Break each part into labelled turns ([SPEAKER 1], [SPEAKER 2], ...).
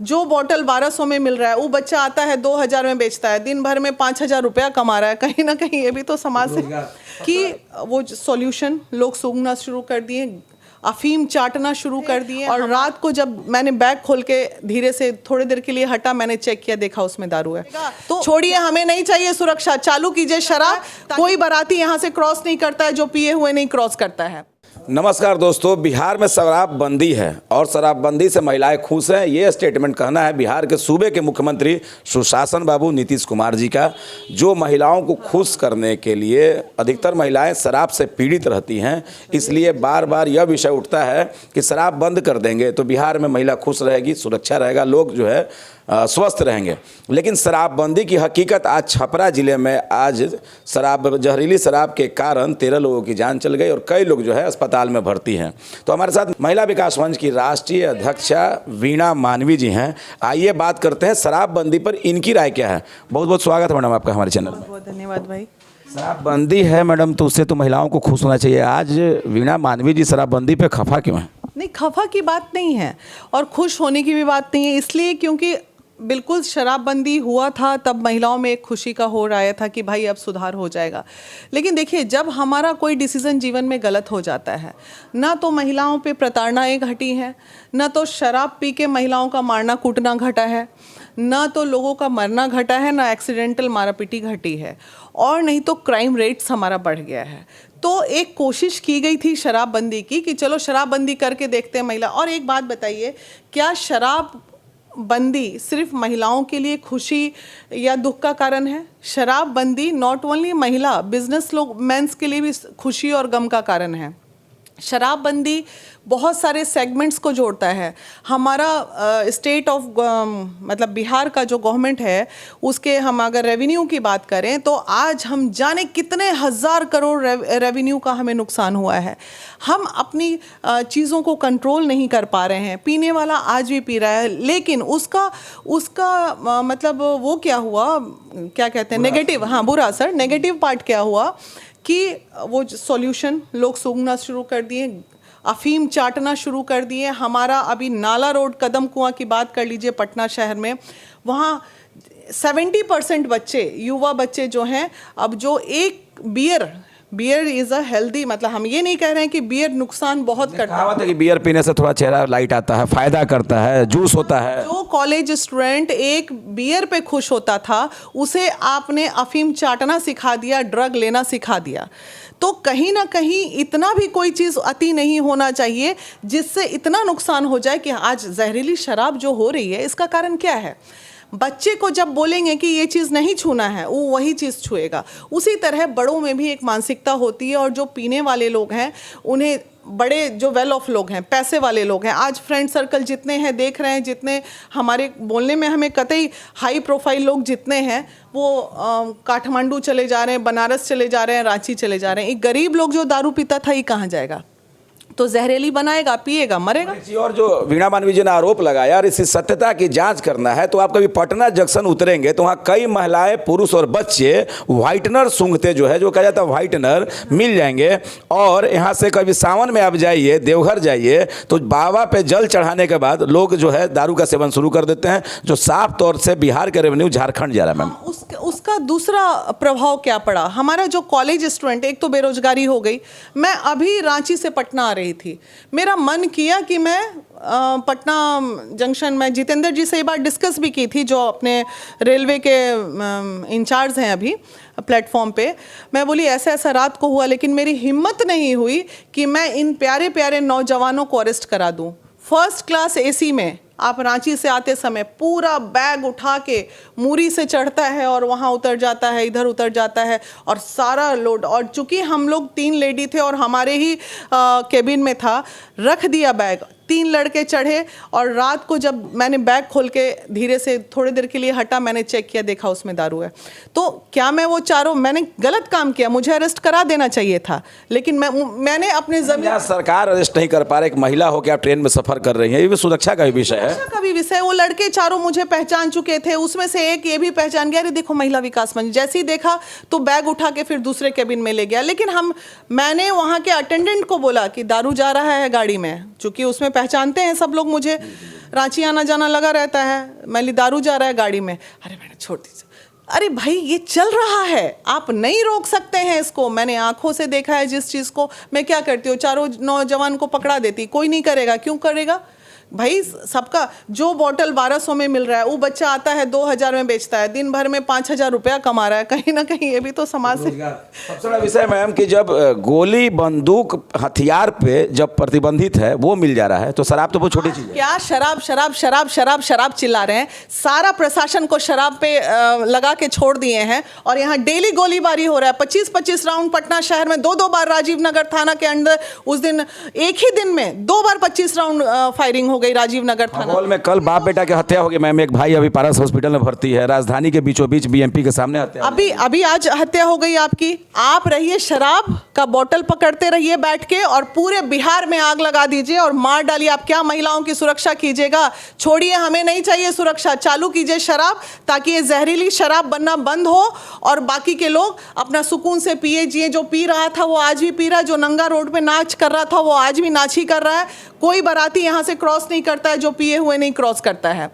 [SPEAKER 1] जो बॉटल 1200 में मिल रहा है वो बच्चा आता है 2000 में बेचता है, दिन भर में 5000 रुपया कमा रहा है। कहीं ना कहीं ये भी तो समाज से कि वो सॉल्यूशन लोग सूंघना शुरू कर दिए, अफीम चाटना शुरू कर दिए। और रात को जब मैंने बैग खोल के धीरे से थोड़ी देर के लिए हटा, मैंने चेक किया, देखा उसमें दारू है। तो छोड़िए, हमें नहीं चाहिए सुरक्षा, चालू कीजिए शराब। कोई बाराती यहाँ से क्रॉस नहीं करता है जो पिए हुए नहीं क्रॉस करता है।
[SPEAKER 2] नमस्कार दोस्तों, बिहार में शराबबंदी है और शराबबंदी से महिलाएं खुश हैं, ये स्टेटमेंट कहना है बिहार के सूबे के मुख्यमंत्री सुशासन बाबू नीतीश कुमार जी का, जो महिलाओं को खुश करने के लिए अधिकतर महिलाएं शराब से पीड़ित रहती हैं, इसलिए बार बार यह विषय उठता है कि शराब बंद कर देंगे तो बिहार में महिला खुश रहेगी, सुरक्षा रहेगा, लोग जो है स्वस्थ रहेंगे। लेकिन शराबबंदी की हकीकत आज छपरा जिले में आज जहरीली शराब के कारण 13 लोगों की जान चल गई और कई लोग जो है अस्पताल में भर्ती हैं। तो हमारे साथ महिला विकास मंच की राष्ट्रीय अध्यक्षा वीणा मानवी जी हैं। आइए बात करते हैं शराबबंदी पर इनकी राय क्या है। बहुत बहुत स्वागत है मैडम आपका हमारे चैनल में।
[SPEAKER 1] बहुत धन्यवाद भाई।
[SPEAKER 2] शराबबंदी है मैडम, तो उससे तो महिलाओं को खुश होना चाहिए। आज वीणा मानवी जी शराबबंदी पे खफा क्यों है?
[SPEAKER 1] नहीं, खफा की बात नहीं है और खुश होने की भी बात नहीं है, इसलिए क्योंकि बिल्कुल शराबबंदी हुआ था तब महिलाओं में एक खुशी का हो रहा था कि भाई अब सुधार हो जाएगा। लेकिन देखिए, जब हमारा कोई डिसीज़न जीवन में गलत हो जाता है, ना तो महिलाओं पे प्रताड़नाएं घटी हैं, ना तो शराब पी के महिलाओं का मारना कूटना घटा है, ना तो लोगों का मरना घटा है, ना एक्सीडेंटल मारापीटी घटी है, और नहीं तो क्राइम रेट्स हमारा बढ़ गया है। तो एक कोशिश की गई थी शराबबंदी की कि चलो शराबबंदी करके देखते हैं महिला। और एक बात बताइए, क्या शराब बंदी सिर्फ महिलाओं के लिए खुशी या दुख का कारण है? शराबबंदी नॉट ओनली महिला, बिजनेस लोग, मेंस के लिए भी खुशी और गम का कारण है। शराबबंदी बहुत सारे सेगमेंट्स को जोड़ता है। हमारा स्टेट ऑफ मतलब बिहार का जो गवर्नमेंट है, उसके हम अगर रेवेन्यू की बात करें तो आज हम जाने कितने हज़ार करोड़ रेवेन्यू का हमें नुकसान हुआ है। हम अपनी चीज़ों को कंट्रोल नहीं कर पा रहे हैं। पीने वाला आज भी पी रहा है, लेकिन उसका मतलब वो क्या हुआ, क्या कहते हैं, नेगेटिव, हाँ बुरा असर, नेगेटिव पार्ट क्या हुआ कि वो सॉल्यूशन लोग सूंघना शुरू कर दिए, अफीम चाटना शुरू कर दिए। हमारा अभी नाला रोड कदम कुआं की बात कर लीजिए पटना शहर में, वहाँ 70% बच्चे, युवा बच्चे जो हैं, अब जो एक बियर इज़ अ हेल्दी, मतलब हम ये नहीं कह रहे हैं कि बियर नुकसान बहुत करता है
[SPEAKER 2] कि बियर पीने से थोड़ा चेहरा लाइट आता है, फायदा करता है, जूस होता है।
[SPEAKER 1] जो कॉलेज स्टूडेंट एक बियर पे खुश होता था, उसे आपने अफीम चाटना सिखा दिया, ड्रग लेना सिखा दिया। तो कहीं ना कहीं इतना भी कोई चीज़ अति नहीं होना चाहिए जिससे इतना नुकसान हो जाए कि आज जहरीली शराब जो हो रही है, इसका कारण क्या है? बच्चे को जब बोलेंगे कि ये चीज़ नहीं छूना है, वो वही चीज़ छुएगा। उसी तरह बड़ों में भी एक मानसिकता होती है, और जो पीने वाले लोग हैं उन्हें, बड़े जो वेल ऑफ लोग हैं, पैसे वाले लोग हैं, आज फ्रेंड सर्कल जितने हैं देख रहे हैं, जितने हमारे बोलने में हमें कतई हाई प्रोफाइल लोग जितने हैं, वो काठमांडू चले जा रहे हैं, बनारस चले जा रहे हैं, रांची चले जा रहे हैं। एक गरीब लोग जो दारू पीता था, ये कहाँ जाएगा? तो जहरीली बनाएगा, पिएगा, मरेगा।
[SPEAKER 2] और जो वीणा मानवी जी ने आरोप लगाया, और इसी सत्यता की जांच करना है, तो आप कभी पटना जंक्शन उतरेंगे तो वहाँ कई महिलाएं, पुरुष और बच्चे व्हाइटनर सूंघते जो है, जो कहा जाता है व्हाइटनर, मिल जाएंगे। और यहाँ से कभी सावन में आप जाइए, देवघर जाइए, तो बाबा पे जल चढ़ाने के बाद लोग जो है दारू का सेवन शुरू कर देते हैं, जो साफ तौर से बिहार के रेवेन्यू झारखंड जा रहा है। मैम,
[SPEAKER 1] उसका दूसरा प्रभाव क्या पड़ा? हमारा जो कॉलेज स्टूडेंट, एक तो बेरोजगारी हो गई। मैं अभी रांची से पटना आ रही थी, मेरा मन किया कि मैं पटना जंक्शन में जितेंद्र जी से ये बात डिस्कस भी की थी, जो अपने रेलवे के इंचार्ज हैं अभी प्लेटफॉर्म पे। मैं बोली ऐसा ऐसा रात को हुआ, लेकिन मेरी हिम्मत नहीं हुई कि मैं इन प्यारे प्यारे नौजवानों को अरेस्ट करा दूं। फर्स्ट क्लास एसी में आप रांची से आते समय पूरा बैग उठा के मूरी से चढ़ता है और वहाँ उतर जाता है, इधर उतर जाता है, और सारा लोड। और चूंकि हम लोग 3 लेडी थे और हमारे ही केबिन में था, रख दिया बैग, 3 लड़के चढ़े, और रात को जब मैंने बैग खोल के धीरे से थोड़ी देर के लिए हटा, मैंने चेक किया, देखा उसमें दारू है। तो क्या मैं वो चारों, मैंने गलत काम किया, मुझे अरेस्ट करा देना चाहिए था, लेकिन मैंने अपने जमीन,
[SPEAKER 2] सरकार अरेस्ट नहीं कर पा रहे, एक महिला हो के आप ट्रेन में सफर कर रही हैं, ये भी सुरक्षा का विषय है।
[SPEAKER 1] का भी विषय। वो लड़के चारों मुझे पहचान चुके थे, उसमें से एक ये भी पहचान गया, अरे देखो महिला विकास मंच। जैसे ही देखा तो बैग उठा के फिर दूसरे केबिन में ले गया। लेकिन मैंने वहाँ के अटेंडेंट को बोला कि दारू जा रहा है गाड़ी में, चूंकि उसमें पहचानते हैं सब लोग मुझे। रांची आना जाना लगा रहता है, मैली दारू जा रहा है गाड़ी में, अरे मैडम छोड़ दीजिए। अरे भाई ये चल रहा है, आप नहीं रोक सकते हैं इसको। मैंने आंखों से देखा है जिस चीज़ को। मैं क्या करती हूँ, चारों नौजवान को पकड़ा देती, कोई नहीं करेगा। क्यों करेगा भाई? सबका जो बॉटल 1200 में मिल रहा है, वो बच्चा आता है 2000 में बेचता है, दिन भर में 5000 रुपया कमा रहा है। कहीं ना कहीं ये भी तो समाज से।
[SPEAKER 2] सबसे बड़ा विषय मैम कि जब गोली बंदूक हथियार पे जब प्रतिबंधित है वो मिल जा रहा है, तो शराब तो बहुत छोटी चीज है।
[SPEAKER 1] क्या शराब शराब शराब शराब शराब चिल्ला रहे हैं? सारा प्रशासन को शराब पे लगा के छोड़ दिए हैं और यहाँ डेली गोलीबारी हो रहा है। 25-25 राउंड पटना शहर में 2-2 बार राजीव नगर थाना के अंदर उस दिन एक ही दिन में 2 बार 25 राउंड फायरिंग हो गई राजीव नगर थाना
[SPEAKER 2] माहौल में। कल बाप बेटा की हत्या हो गई मैम, एक भाई अभी पारस हॉस्पिटल में भर्ती है, राजधानी के बीचों बीच बीएमपी के सामने हत्या।
[SPEAKER 1] अभी आज हत्या हो गई आपकी। आप रहिए शराब का बोतल पकड़ते रहिए बैठ के और पूरे बिहार में आग लगा दीजिए और मार डालिए। आप क्या महिलाओं की सुरक्षा कीजिएगा? छोड़िए, हमें नहीं चाहिए सुरक्षा। चालू कीजिए शराब ताकि ये जहरीली शराब बनना बंद हो और बाकी के लोग अपना सुकून से पिए जिए। जो पी रहा था वो आज भी पी रहा है, जो नंगा रोड पे नाच कर रहा था वो आज भी नाच ही कर रहा है। कोई बाराती यहाँ से क्रॉस नहीं करता है जो पिए हुए नहीं क्रॉस करता है।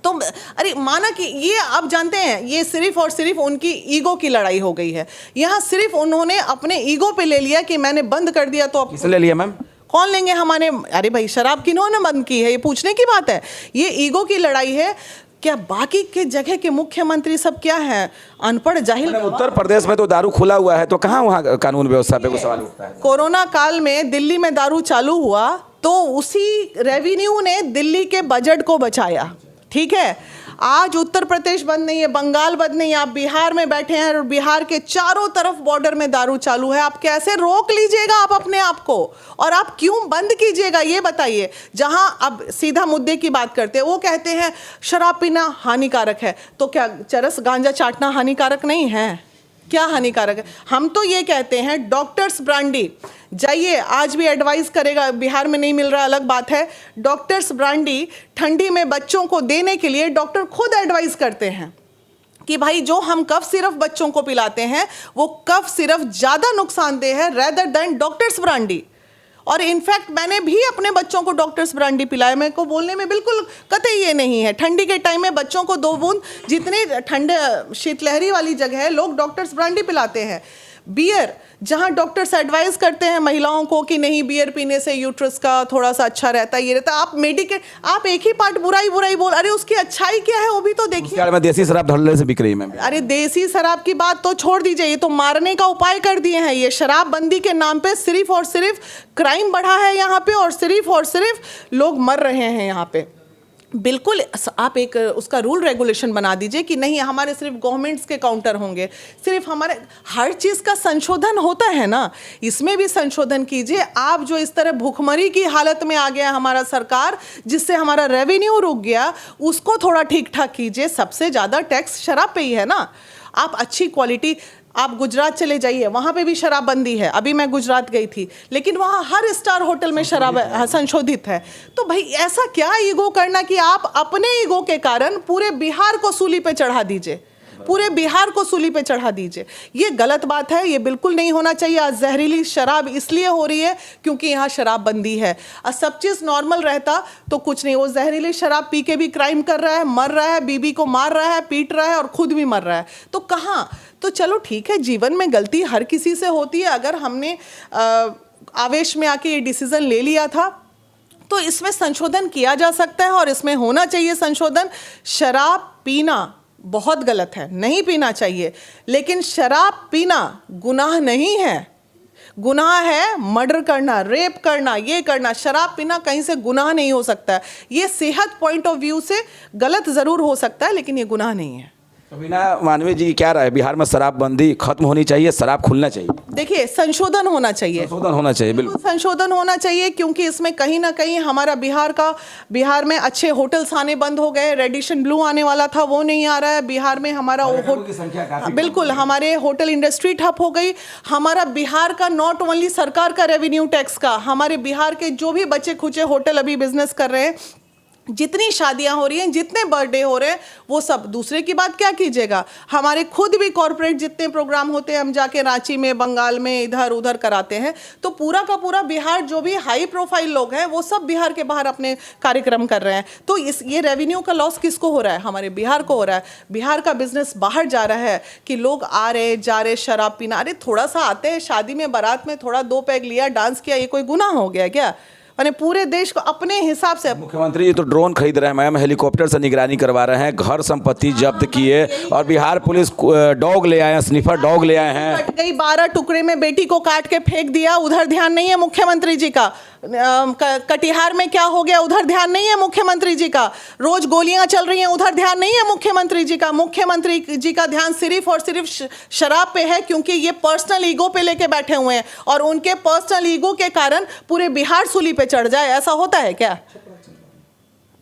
[SPEAKER 1] तो अरे माना कि ये आप जानते हैं, ये सिर्फ और सिर्फ उनकी ईगो की लड़ाई हो गई है। यहाँ सिर्फ उन्होंने अपने ईगो पे ले लिया कि मैंने बंद कर दिया तो अब
[SPEAKER 2] किसने ले लिया मैम?
[SPEAKER 1] कौन लेंगे हमारे? अरे भाई शराब किन्होंने बंद की है, ये पूछने की बात है। ये ईगो की लड़ाई है। क्या बाकी के जगह के मुख्यमंत्री सब क्या है, अनपढ़ जाहिल?
[SPEAKER 2] उत्तर प्रदेश में तो दारू खुला हुआ है, तो कहाँ वहाँ कानून व्यवस्था पे कोई सवाल उठता है?
[SPEAKER 1] कोरोना काल में दिल्ली में दारू चालू हुआ तो उसी रेवेन्यू ने दिल्ली के बजट को बचाया, ठीक है। आज उत्तर प्रदेश बंद नहीं है, बंगाल बंद नहीं है, आप बिहार में बैठे हैं और बिहार के चारों तरफ बॉर्डर में दारू चालू है। आप कैसे रोक लीजिएगा आप अपने आप को, और आप क्यों बंद कीजिएगा ये बताइए। जहां अब सीधा मुद्दे की बात करते हैं, वो कहते हैं शराब पीना हानिकारक है, तो क्या चरस गांजा चाटना हानिकारक नहीं है? क्या हानिकारक है? हम तो ये कहते हैं डॉक्टर्स ब्रांडी जाइए, आज भी एडवाइस करेगा, बिहार में नहीं मिल रहा अलग बात है। डॉक्टर्स ब्रांडी ठंडी में बच्चों को देने के लिए डॉक्टर खुद एडवाइस करते हैं कि भाई जो हम कफ सिरप बच्चों को पिलाते हैं वो कफ सिरप ज़्यादा नुकसानदेह है रेदर देन डॉक्टर्स ब्रांडी। और इनफैक्ट मैंने भी अपने बच्चों को डॉक्टर्स ब्रांडी पिलाया। मेरे को बोलने में बिल्कुल कतई ये नहीं है। ठंडी के टाइम में बच्चों को 2 बूंद, जितने ठंडे शीतलहरी वाली जगह है लोग डॉक्टर्स ब्रांडी पिलाते हैं। बियर, जहां डॉक्टर्स एडवाइस करते हैं महिलाओं को कि नहीं बियर पीने से यूट्रस का थोड़ा सा अच्छा रहता है, ये रहता है, आप मेडिकेट, आप एक ही पार्ट बुराई बोल, अरे उसकी अच्छाई क्या है वो भी तो देखिए।
[SPEAKER 2] में देसी शराब धड़ल्ले से बिक रही है मैम।
[SPEAKER 1] अरे देसी शराब की बात तो छोड़ दीजिए, ये तो मारने का उपाय कर दिए हैं। ये शराबबंदी के नाम पे सिर्फ और सिर्फ क्राइम बढ़ा है यहाँ पे और सिर्फ लोग मर रहे हैं यहाँ पे। बिल्कुल आप एक उसका रूल रेगुलेशन बना दीजिए कि नहीं हमारे सिर्फ गवर्नमेंट्स के काउंटर होंगे, सिर्फ हमारे, हर चीज़ का संशोधन होता है ना, इसमें भी संशोधन कीजिए। आप जो इस तरह भूखमरी की हालत में आ गया हमारा सरकार, जिससे हमारा रेवेन्यू रुक गया, उसको थोड़ा ठीक ठाक कीजिए। सबसे ज़्यादा टैक्स शराब पे ही है ना। आप अच्छी क्वालिटी, आप गुजरात चले जाइए, वहाँ पे भी शराबबंदी है। अभी मैं गुजरात गई थी, लेकिन वहाँ हर स्टार होटल में शराब संशोधित है। तो भाई ऐसा क्या ईगो करना कि आप अपने ईगो के कारण पूरे बिहार को सूली पे चढ़ा दीजिए, पूरे बिहार को सूली पे चढ़ा दीजिए। ये गलत बात है, ये बिल्कुल नहीं होना चाहिए। आज जहरीली शराब इसलिए हो रही है क्योंकि यहाँ शराबबंदी है। और सब चीज़ नॉर्मल रहता तो कुछ नहीं। वो जहरीली शराब पी के भी क्राइम कर रहा है, मर रहा है, बीबी को मार रहा है, पीट रहा है और खुद भी मर रहा है। तो कहाँ? तो चलो ठीक है, जीवन में गलती हर किसी से होती है। अगर हमने आवेश में आके ये डिसीज़न ले लिया था तो इसमें संशोधन किया जा सकता है और इसमें होना चाहिए संशोधन। शराब पीना बहुत गलत है, नहीं पीना चाहिए, लेकिन शराब पीना गुनाह नहीं है। गुनाह है मर्डर करना, रेप करना, ये करना। शराब पीना कहीं से गुनाह नहीं हो सकता है। ये सेहत पॉइंट ऑफ व्यू से गलत ज़रूर हो सकता है, लेकिन ये गुनाह नहीं है।
[SPEAKER 2] वीणा मानवी जी क्या राय, बिहार में शराबबंदी खत्म होनी चाहिए, शराब खुलना चाहिए?
[SPEAKER 1] देखिए संशोधन होना चाहिए,
[SPEAKER 2] संशोधन होना चाहिए, बिल्कुल
[SPEAKER 1] संशोधन होना चाहिए, क्योंकि इसमें कहीं ना कहीं हमारा बिहार में अच्छे होटल्स आने बंद हो गए। रेडिशन ब्लू आने वाला था वो नहीं आ रहा है बिहार में। हमारा बिल्कुल हमारे होटल इंडस्ट्री ठप हो गई। हमारा बिहार का नॉट ओनली सरकार का रेवेन्यू टैक्स का, हमारे बिहार के जो भी बचे खुचे होटल अभी बिजनेस कर रहे हैं जितनी शादियां हो रही हैं, जितने बर्थडे हो रहे हैं, वो सब दूसरे की बात क्या कीजिएगा, हमारे खुद भी कॉरपोरेट जितने प्रोग्राम होते हैं हम जाके रांची में, बंगाल में, इधर उधर कराते हैं। तो पूरा का पूरा बिहार, जो भी हाई प्रोफाइल लोग हैं वो सब बिहार के बाहर अपने कार्यक्रम कर रहे हैं। तो ये रेवेन्यू का लॉस किसको हो रहा है? हमारे बिहार को हो रहा है। बिहार का बिजनेस बाहर जा रहा है कि लोग आ रहे जा रहे शराब पीना। अरे थोड़ा सा आते हैं शादी में, बारात में थोड़ा 2 पैग लिया, डांस किया, ये कोई गुनाह हो गया क्या? यानी पूरे देश को अपने हिसाब से।
[SPEAKER 2] मुख्यमंत्री जी तो ड्रोन खरीद रहे हैं मैम, हेलीकॉप्टर से निगरानी करवा रहे हैं, घर संपत्ति जब्त किए, और बिहार पुलिस डॉग ले आए हैं, स्निफर डॉग ले आए हैं।
[SPEAKER 1] कट गई 12 टुकड़े में, बेटी को काट के फेंक दिया, उधर ध्यान नहीं है मुख्यमंत्री जी का। कटिहार में क्या हो गया, उधर ध्यान नहीं है मुख्यमंत्री जी का। रोज गोलियां चल रही हैं, उधर ध्यान नहीं है मुख्यमंत्री जी का। मुख्यमंत्री जी का ध्यान सिर्फ और सिर्फ शराब पे है, क्योंकि ये पर्सनल ईगो पे लेके बैठे हुए हैं, और उनके पर्सनल ईगो के कारण पूरे बिहार सूली पे चढ़ जाए, ऐसा होता है क्या?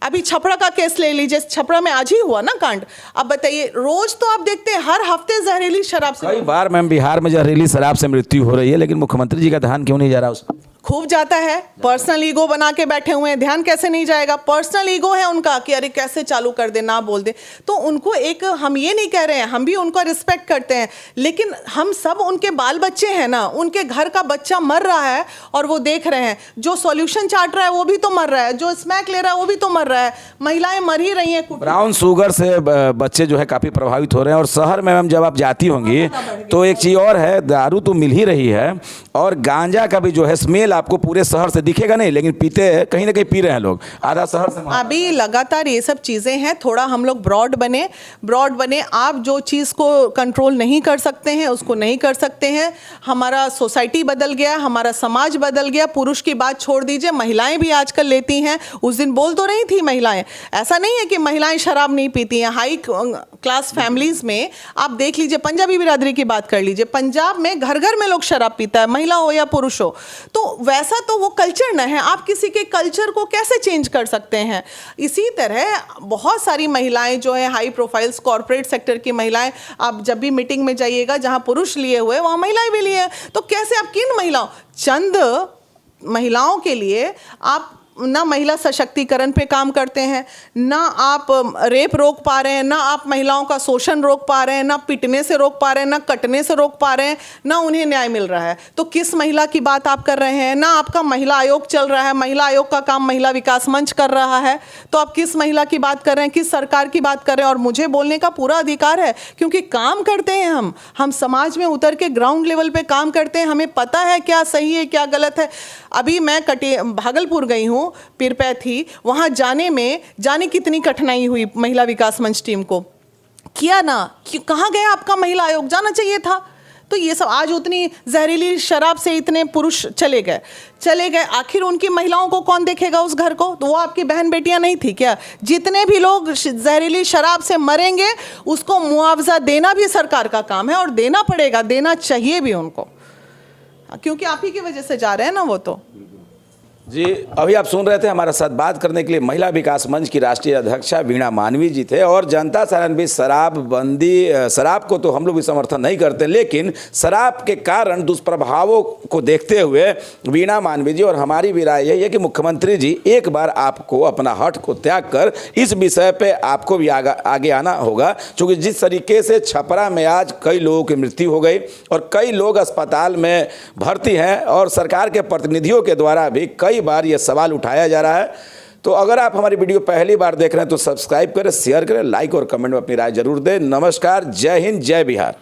[SPEAKER 1] अभी छपरा का केस ले लीजिए, छपरा में आज ही हुआ ना कांड। अब बताइए, रोज तो आप देखते हैं हर हफ्ते जहरीली शराब से
[SPEAKER 2] कई बार मैम बिहार में जहरीली शराब से मृत्यु हो रही है, लेकिन मुख्यमंत्री जी का ध्यान क्यों नहीं जा रहा उसका?
[SPEAKER 1] खूब जाता है। पर्सनल ईगो बना के बैठे हुए हैं, ध्यान कैसे नहीं जाएगा? पर्सनल ईगो है उनका कि अरे कैसे चालू कर दे, ना बोल दे। तो उनको एक, हम ये नहीं कह रहे हैं, हम भी उनको रिस्पेक्ट करते हैं, लेकिन हम सब उनके बाल बच्चे हैं ना। उनके घर का बच्चा मर रहा है और वो देख रहे हैं, जो सॉल्यूशन चाट रहा है वो भी तो मर रहा है, जो स्मैक ले रहा है वो भी तो मर रहा है, महिलाएं मर ही रही हैं।
[SPEAKER 2] ब्राउन शुगर से बच्चे जो है काफ़ी प्रभावित हो रहे हैं। और शहर में मैम जब आप जाती होंगी तो एक चीज़ और है, दारू तो मिल ही रही है, और गांजा का भी जो है स्मेल आपको पूरे शहर से दिखेगा नहीं, लेकिन पीते हैं, कहीं ना कहीं पी रहे हैं लोग, आधा शहर से।
[SPEAKER 1] अभी लगातार ये सब चीज़ें हैं, थोड़ा हम लोग ब्रॉड बने। आप जो चीज़ को कंट्रोल नहीं कर सकते हैं उसको नहीं कर सकते हैं। हमारा सोसाइटी बदल गया, हमारा समाज बदल गया। पुरुष की बात छोड़ दीजिए, महिलाएं भी आजकल लेती हैं। उस दिन बोल तो रही थी महिलाएं, ऐसा नहीं है कि महिलाएं शराब नहीं पीती हैं। हाई क्लास फैमिलीज में आप देख लीजिए, पंजाबी बिरादरी की बात कर लीजिए, पंजाब में घर घर में लोग शराब पीता है, महिला हो या पुरुष हो। तो वैसा तो वो कल्चर न है, आप किसी के कल्चर को कैसे चेंज कर सकते हैं? इसी तरह बहुत सारी महिलाएं जो है हाई प्रोफाइल्स, कॉर्पोरेट सेक्टर की महिलाएं, आप जब भी मीटिंग में जाइएगा जहां पुरुष लिए हुए वहां महिलाएं भी लिए हैं। तो कैसे आप किन महिलाओं, चंद महिलाओं के लिए आप ना महिला सशक्तिकरण पे काम करते हैं, ना आप रेप रोक पा रहे हैं, ना आप महिलाओं का शोषण रोक पा रहे हैं, ना पिटने से रोक पा रहे हैं, ना कटने से रोक पा रहे हैं, ना उन्हें न्याय मिल रहा है। तो किस महिला की बात आप कर रहे हैं? ना आपका महिला आयोग चल रहा है, महिला आयोग का काम महिला विकास मंच कर रहा है। तो आप किस महिला की बात कर रहे हैं, किस सरकार की बात कर रहे हैं? और मुझे बोलने का पूरा अधिकार है, क्योंकि काम करते हैं हम समाज में उतर के ग्राउंड लेवल पे काम करते हैं, हमें पता है क्या सही है क्या गलत है। अभी मैं भागलपुर गई हूँ, पीरपैंती, वहाँ जाने कितनी कठिनाई हुई महिला विकास मंच टीम को। किया ना, कहाँ गया आपका महिला आयोग? जाना चाहिए था। तो ये सब, आज उतनी जहरीली शराब से इतने पुरुष चले गए, आखिर उनकी महिलाओं को कौन देखेगा उस घर को? तो वो आपकी बहन बेटियां नहीं थी क्या? जितने भी लोग जहरीली शराब से मरेंगे उसको मुआवजा देना भी सरकार का काम है, और देना पड़ेगा, देना चाहिए भी उनको, क्योंकि आप ही की वजह से जा रहे हैं ना वो। तो
[SPEAKER 2] जी, अभी आप सुन रहे थे, हमारे साथ बात करने के लिए महिला विकास मंच की राष्ट्रीय अध्यक्षा वीणा मानवी जी थे। और जनता साधारण भी शराब को तो हम लोग भी समर्थन नहीं करते, लेकिन शराब के कारण दुष्प्रभावों को देखते हुए वीणा मानवी जी और हमारी भी राय यही है कि मुख्यमंत्री जी एक बार आपको अपना हट को त्याग कर इस विषय पे आपको भी आगे आना होगा, क्योंकि जिस तरीके से छपरा में आज कई लोगों की मृत्यु हो गई और कई लोग अस्पताल में भर्ती हैं, और सरकार के प्रतिनिधियों के द्वारा भी कई बार यह सवाल उठाया जा रहा है। तो अगर आप हमारी वीडियो पहली बार देख रहे हैं तो सब्सक्राइब करें, शेयर करें, लाइक और कमेंट में अपनी राय जरूर दें। नमस्कार, जय हिंद, जय बिहार।